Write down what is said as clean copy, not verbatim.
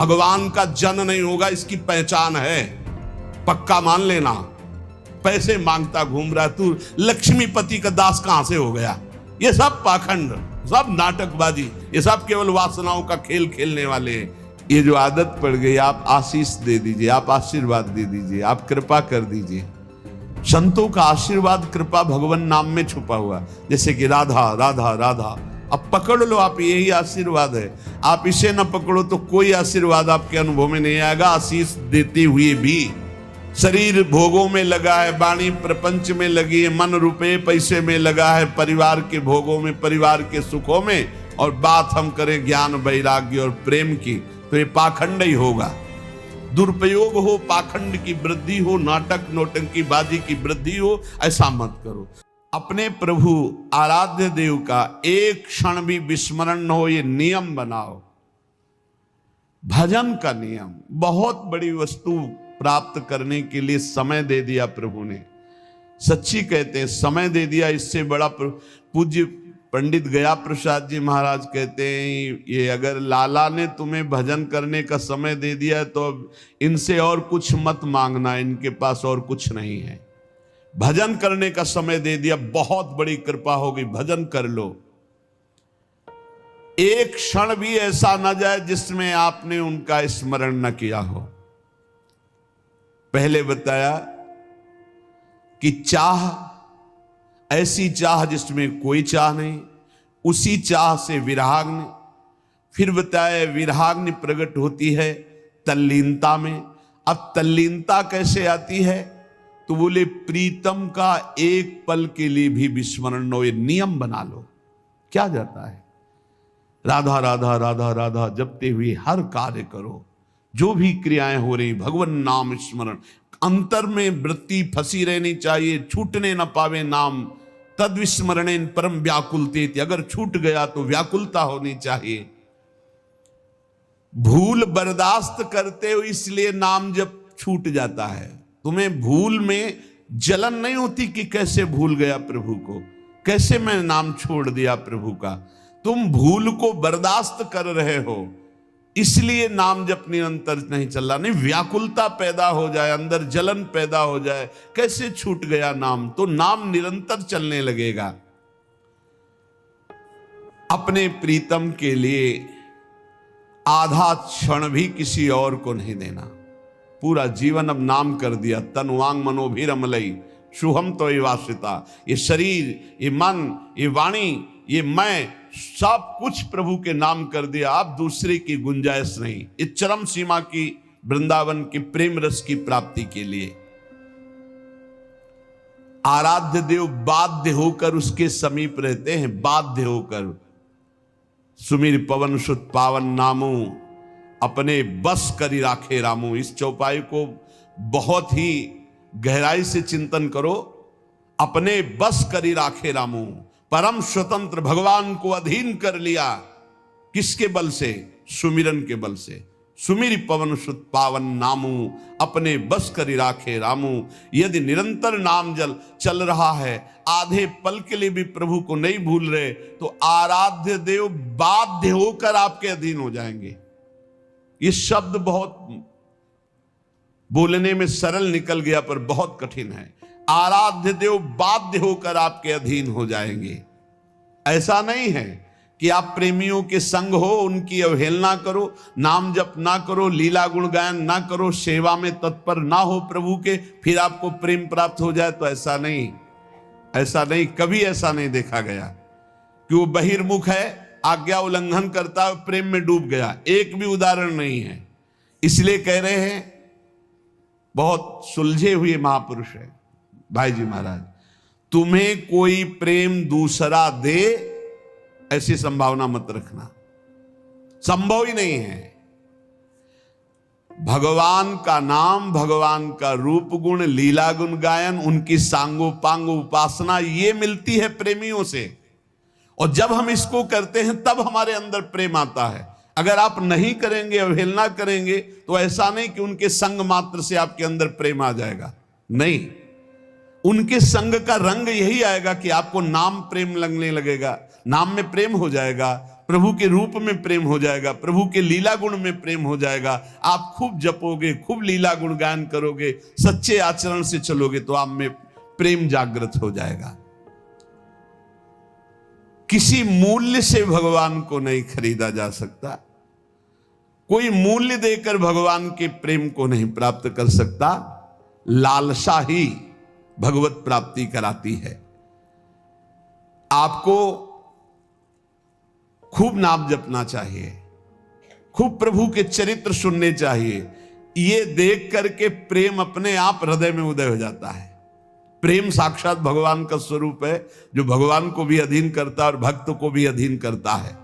भगवान का जन नहीं होगा, इसकी पहचान है, पक्का मान लेना। पैसे मांगता घूम रहा तू, लक्ष्मीपति का दास कहां से हो गया? ये सब पाखंड, सब नाटकबाजी, ये सब केवल वासनाओं का खेल खेलने वाले हैं। ये जो आदत पड़ गई, आप आशीष दे दीजिए, आप आशीर्वाद दे दीजिए, आप कृपा कर दीजिए। संतों का आशीर्वाद कृपा भगवान नाम में छुपा हुआ, जैसे कि राधा राधा राधा। अब पकड़ लो आप, यही आशीर्वाद है। आप इसे न पकड़ो तो कोई आशीर्वाद आपके अनुभव में नहीं आएगा। आशीष देते हुए भी शरीर भोगों में लगा है, वाणी प्रपंच में लगी है, मन रुपए पैसे में लगा है, परिवार के भोगों में, परिवार के सुखों में, और बात हम करें ज्ञान वैराग्य और प्रेम की, तो ये पाखंड ही होगा। दुरुपयोग हो, पाखंड की वृद्धि हो, नाटक नौटंकी बाजी की वृद्धि हो, ऐसा मत करो। अपने प्रभु आराध्य देव का एक क्षण भी विस्मरण न हो, ये नियम बनाओ। भजन का नियम, बहुत बड़ी वस्तु प्राप्त करने के लिए समय दे दिया प्रभु ने। सच्ची कहते हैं, समय दे दिया, इससे बड़ा। पूज्य पंडित गया प्रसाद जी महाराज कहते हैं, ये अगर लाला ने तुम्हें भजन करने का समय दे दिया तो इनसे और कुछ मत मांगना, इनके पास और कुछ नहीं है। भजन करने का समय दे दिया, बहुत बड़ी कृपा होगी, भजन कर लो। एक क्षण भी ऐसा न जाए जिसमें आपने उनका स्मरण न किया हो। पहले बताया कि चाह, ऐसी चाह जिसमें कोई चाह नहीं, उसी चाह से विराग्नि। फिर बताया विराग्नि प्रकट होती है तल्लीनता में। अब तल्लीनता कैसे आती है? तो बोले प्रीतम का एक पल के लिए भी विस्मरण न हो, ये नियम बना लो। क्या जाता है? राधा राधा राधा राधा जपते हुए हर कार्य करो, जो भी क्रियाएं हो रही, भगवान नाम स्मरण। अंतर में वृत्ति फंसी रहनी चाहिए, छूटने न पावे नाम। तद विस्मरणे परम व्याकुलते, अगर छूट गया तो व्याकुलता होनी चाहिए। भूल बर्दाश्त करते हो इसलिए नाम जब छूट जाता है। तुम्हें भूल में जलन नहीं होती कि कैसे भूल गया प्रभु को, कैसे मैं नाम छोड़ दिया प्रभु का। तुम भूल को बर्दाश्त कर रहे हो, इसलिए नाम जब निरंतर नहीं चल रहा। नहीं, व्याकुलता पैदा हो जाए, अंदर जलन पैदा हो जाए, कैसे छूट गया नाम, तो नाम निरंतर चलने लगेगा। अपने प्रीतम के लिए आधा क्षण भी किसी और को नहीं देना। पूरा जीवन अब नाम कर दिया। तन वांग मनोभिरमलई शुभम तो वासिता। ये शरीर, ये मन, ये वाणी, ये मैं, सब कुछ प्रभु के नाम कर दिया। आप दूसरे की गुंजाइश नहीं। इस चरम सीमा की वृंदावन की प्रेम रस की प्राप्ति के लिए आराध्य देव बाध्य होकर उसके समीप रहते हैं, बाध्य होकर। सुमिर पवन सुत पावन नामू, अपने बस करी राखे रामू। इस चौपाई को बहुत ही गहराई से चिंतन करो। अपने बस करी राखे रामू, परम स्वतंत्र भगवान को अधीन कर लिया। किसके बल से? सुमिरन के बल से। सुमिर पवन सुत पावन नामू, अपने बस करी राखे रामू। यदि निरंतर नाम जल चल रहा है, आधे पल के लिए भी प्रभु को नहीं भूल रहे, तो आराध्य देव बाध्य होकर आपके अधीन हो जाएंगे। ये शब्द बहुत बोलने में सरल निकल गया, पर बहुत कठिन है। आराध्य देव बाध्य होकर आपके अधीन हो जाएंगे। ऐसा नहीं है कि आप प्रेमियों के संग हो, उनकी अवहेलना करो, नाम जप ना करो, लीला गुण गायन ना करो, सेवा में तत्पर ना हो प्रभु के, फिर आपको प्रेम प्राप्त हो जाए। तो ऐसा नहीं, ऐसा नहीं, कभी ऐसा नहीं देखा गया कि वो बहिर्मुख है, आज्ञा उल्लंघन करता है, प्रेम में डूब गया। एक भी उदाहरण नहीं है। इसलिए कह रहे हैं, बहुत सुलझे हुए महापुरुष है भाई जी महाराज, तुम्हें कोई प्रेम दूसरा दे ऐसी संभावना मत रखना, संभव ही नहीं है। भगवान का नाम, भगवान का रूप गुण, लीला गुण गायन, उनकी सांगोपांग उपासना, ये मिलती है प्रेमियों से। और जब हम इसको करते हैं तब हमारे अंदर प्रेम आता है। अगर आप नहीं करेंगे, अवहेलना करेंगे, तो ऐसा नहीं कि उनके संग मात्र से आपके अंदर प्रेम आ जाएगा। नहीं, उनके संग का रंग यही आएगा कि आपको नाम प्रेम लगने लगेगा, नाम में प्रेम हो जाएगा, प्रभु के रूप में प्रेम हो जाएगा, प्रभु के लीला गुण में प्रेम हो जाएगा। आप खूब जपोगे, खूब लीला गुण गायन करोगे, सच्चे आचरण से चलोगे तो आप में प्रेम जागृत हो जाएगा। किसी मूल्य से भगवान को नहीं खरीदा जा सकता, कोई मूल्य देकर भगवान के प्रेम को नहीं प्राप्त कर सकता। लालसा ही भगवत प्राप्ति कराती है। आपको खूब नाम जपना चाहिए, खूब प्रभु के चरित्र सुनने चाहिए। ये देख करके प्रेम अपने आप हृदय में उदय हो जाता है। प्रेम साक्षात भगवान का स्वरूप है, जो भगवान को भी अधीन करता है और भक्त को भी अधीन करता है।